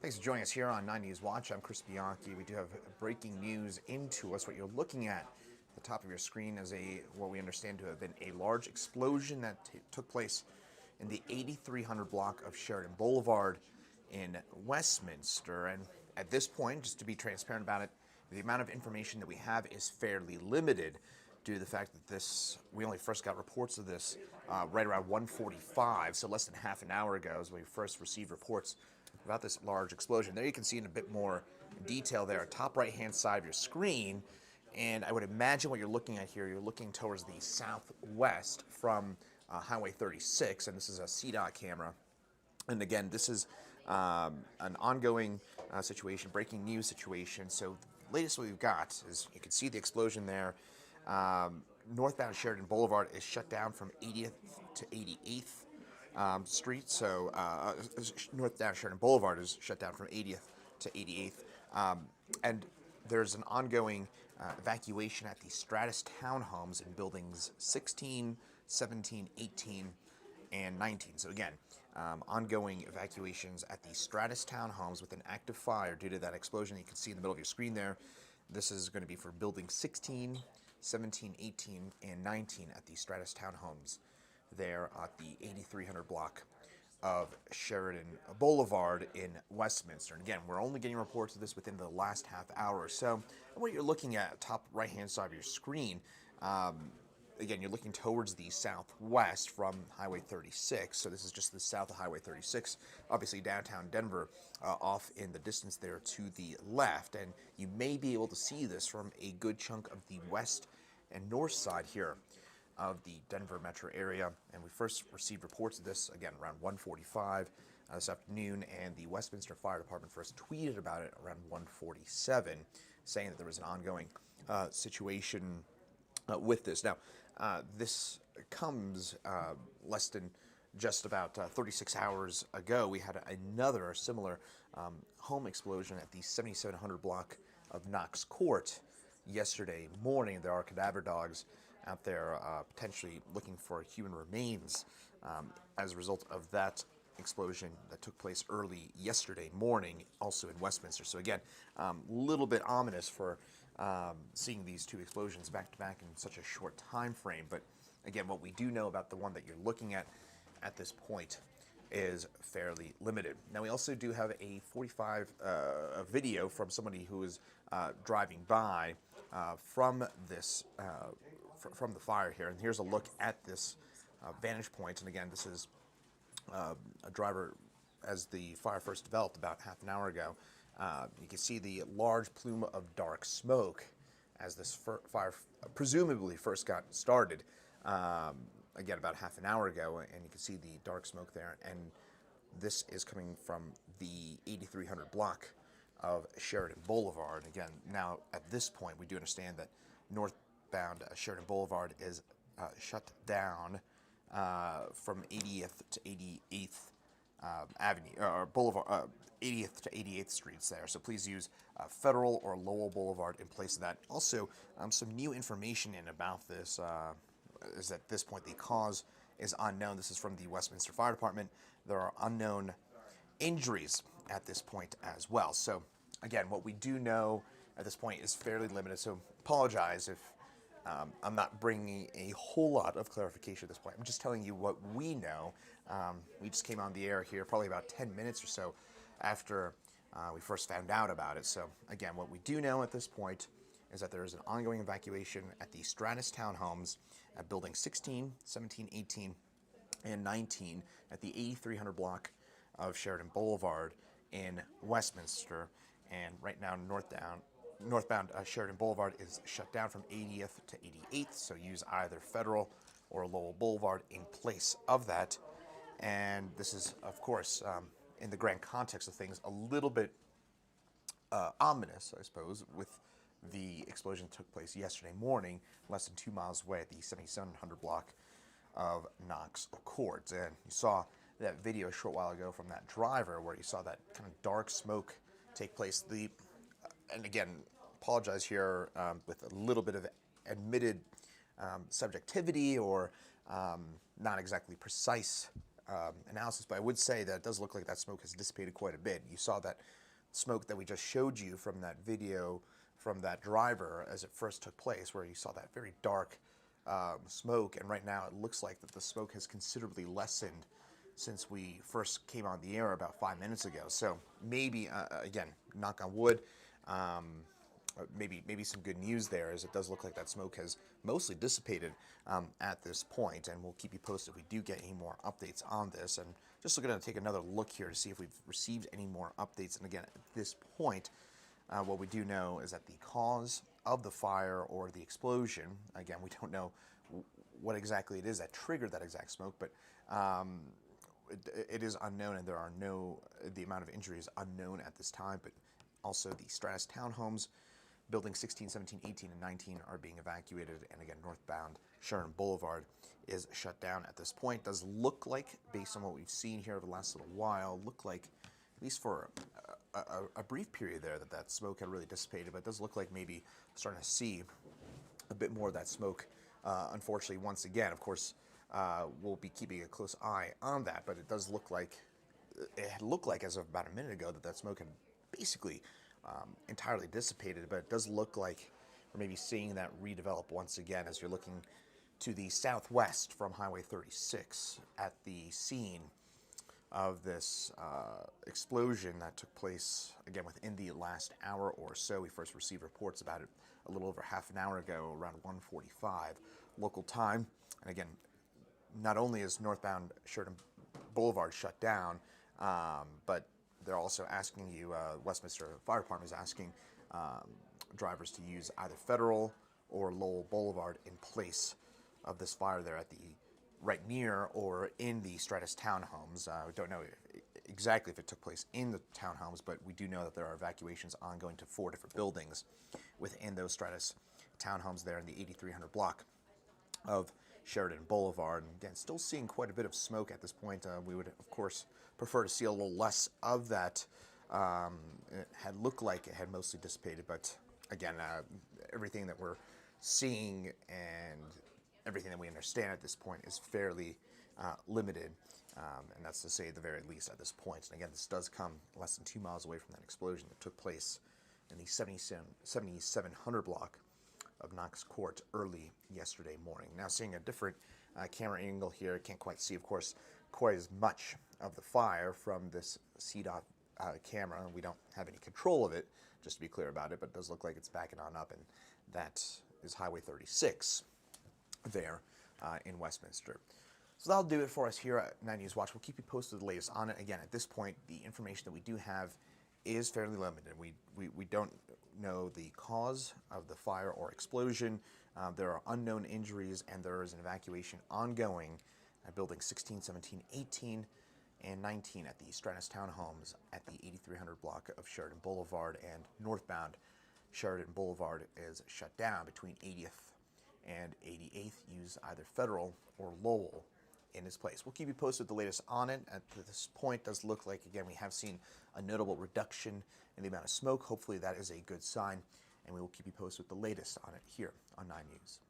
Thanks for joining us here on 9 News Watch. I'm Chris Bianchi. We do have breaking news into us. What you're looking at the top of your screen is what we understand to have been a large explosion that took place in the 8300 block of Sheridan Boulevard in Westminster. And at this point, just to be transparent about it, the amount of information that we have is fairly limited due to the fact that we only first got reports of this right around 1:45, so less than half an hour ago as we first received reports about this large explosion. There you can see in a bit more detail there, top right-hand side of your screen, and I would imagine what you're looking at here, you're looking towards the southwest from Highway 36, and this is a CDOT camera. And again, this is an ongoing situation, breaking news situation. So the latest we've got is you can see the explosion there. Northbound Sheridan Boulevard is shut down from 80th to 88th Street. So northbound Sheridan Boulevard is shut down from 80th to 88th. And there's an ongoing evacuation at the Stratus Townhomes in buildings 16, 17, 18, and 19. So again, ongoing evacuations at the Stratus Townhomes with an active fire due to that explosion you can see in the middle of your screen there. This is going to be for building 16, 17, 18, and 19 at the Stratus Townhomes there at the 8300 block of Sheridan Boulevard in Westminster. And again, we're only getting reports of this within the last half hour or so. And what you're looking at, top right-hand side of your screen, again, you're looking towards the southwest from Highway 36. So this is just the south of Highway 36, obviously downtown Denver, off in the distance there to the left. And you may be able to see this from a good chunk of the west and north side here of the Denver metro area. And we first received reports of this, again, around 1:45 this afternoon, and the Westminster Fire Department first tweeted about it around 1:47, saying that there was an ongoing situation with this. Now, this comes less than just about 36 hours ago. We had another similar home explosion at the 7700 block of Knox Court yesterday morning. There are cadaver dogs out there potentially looking for human remains as a result of that explosion that took place early yesterday morning, also in Westminster. So again, a little bit ominous for seeing these two explosions back to back in such a short time frame. But again, what we do know about the one that you're looking at this point is fairly limited. Now, we also do have a 45 video from somebody who is driving by from this from the fire here, and here's a look at this vantage point. And again, this is a driver as the fire first developed about half an hour ago. You can see the large plume of dark smoke as this fire presumably first got started, again, about half an hour ago, and you can see the dark smoke there. And this is coming from the 8300 block of Sheridan Boulevard. Again, now at this point, we do understand that northbound Sheridan Boulevard is shut down from 80th to 88th Avenue, or Boulevard, 80th to 88th Streets there. So please use Federal or Lowell Boulevard in place of that. Also, some new information in about this is at this point the cause is unknown. This is from the Westminster Fire Department. There are unknown injuries at this point as well. So again, what we do know at this point is fairly limited. So apologize if I'm not bringing a whole lot of clarification at this point. I'm just telling you what we know. We just came on the air here probably about 10 minutes or so after we first found out about it. So again, what we do know at this point is that there is an ongoing evacuation at the Stratus Townhomes at building 16, 17, 18, and 19 at the 8300 block of Sheridan Boulevard in Westminster. And right now, northbound Sheridan Boulevard is shut down from 80th to 88th, so use either Federal or Lowell Boulevard in place of that. And this is, of course, in the grand context of things, a little bit ominous, I suppose, with the explosion that took place yesterday morning, less than 2 miles away at the 7700 block of Knox Court. And you saw that video a short while ago from that driver where you saw that kind of dark smoke take place. And again, apologize here with a little bit of admitted subjectivity or not exactly precise analysis, but I would say that it does look like that smoke has dissipated quite a bit. You saw that smoke that we just showed you from that video from that driver as it first took place, where you saw that very dark smoke, and right now it looks like that the smoke has considerably lessened since we first came on the air about 5 minutes ago. So maybe, again, knock on wood, maybe some good news there, as it does look like that smoke has mostly dissipated at this point, and we'll keep you posted if we do get any more updates on this. And just going to take another look here to see if we've received any more updates. And again, at this point, what we do know is that the cause of the fire or the explosion, again, we don't know what exactly it is that triggered that exact smoke, but it is unknown, and the amount of injuries unknown at this time. But also the Stratus Townhomes, buildings 16, 17, 18, and 19 are being evacuated, and again, northbound Sheridan Boulevard is shut down at this point. Does look like, based on what we've seen here over the last little while, look like, at least for a brief period there, that smoke had really dissipated, but it does look like maybe starting to see a bit more of that smoke, unfortunately, once again. Of course, we'll be keeping a close eye on that, but it does look like, it had looked like as of about a minute ago that smoke had basically entirely dissipated, but it does look like we're maybe seeing that redevelop once again as you're looking to the southwest from Highway 36 at the scene of this explosion that took place, again, within the last hour or so. We first received reports about it a little over half an hour ago, around 1:45 local time. And again, not only is northbound Sheridan Boulevard shut down, but they're also asking you, Westminster Fire Department is asking drivers to use either Federal or Lowell Boulevard in place of this fire there at the right near or in the Stratus Townhomes. We don't know exactly if it took place in the townhomes, but we do know that there are evacuations ongoing to 4 different buildings within those Stratus Townhomes there in the 8300 block of Sheridan Boulevard. And again, still seeing quite a bit of smoke at this point. We would, of course, prefer to see a little less of that. It had looked like it had mostly dissipated, but again, everything that we're seeing and everything that we understand at this point is fairly limited, and that's to say the very least at this point. And again, this does come less than 2 miles away from that explosion that took place in the 7700 block of Knox Court early yesterday morning. Now seeing a different camera angle here, can't quite see, of course, quite as much of the fire from this CDOT camera. We don't have any control of it, just to be clear about it, but it does look like it's backing on up, and that is Highway 36 there in Westminster. So that'll do it for us here at 9 News Watch. We'll keep you posted the latest on it. Again, at this point, the information that we do have is fairly limited. We don't know the cause of the fire or explosion. There are unknown injuries, and there is an evacuation ongoing at buildings 16, 17, 18, and 19 at the Stratus Townhomes at the 8300 block of Sheridan Boulevard, and northbound Sheridan Boulevard is shut down between 80th and 88th. Use either Federal or Lowell in its place. We'll keep you posted with the latest on it. At this point, it does look like, again, we have seen a notable reduction in the amount of smoke. Hopefully that is a good sign, and we will keep you posted with the latest on it here on 9 News.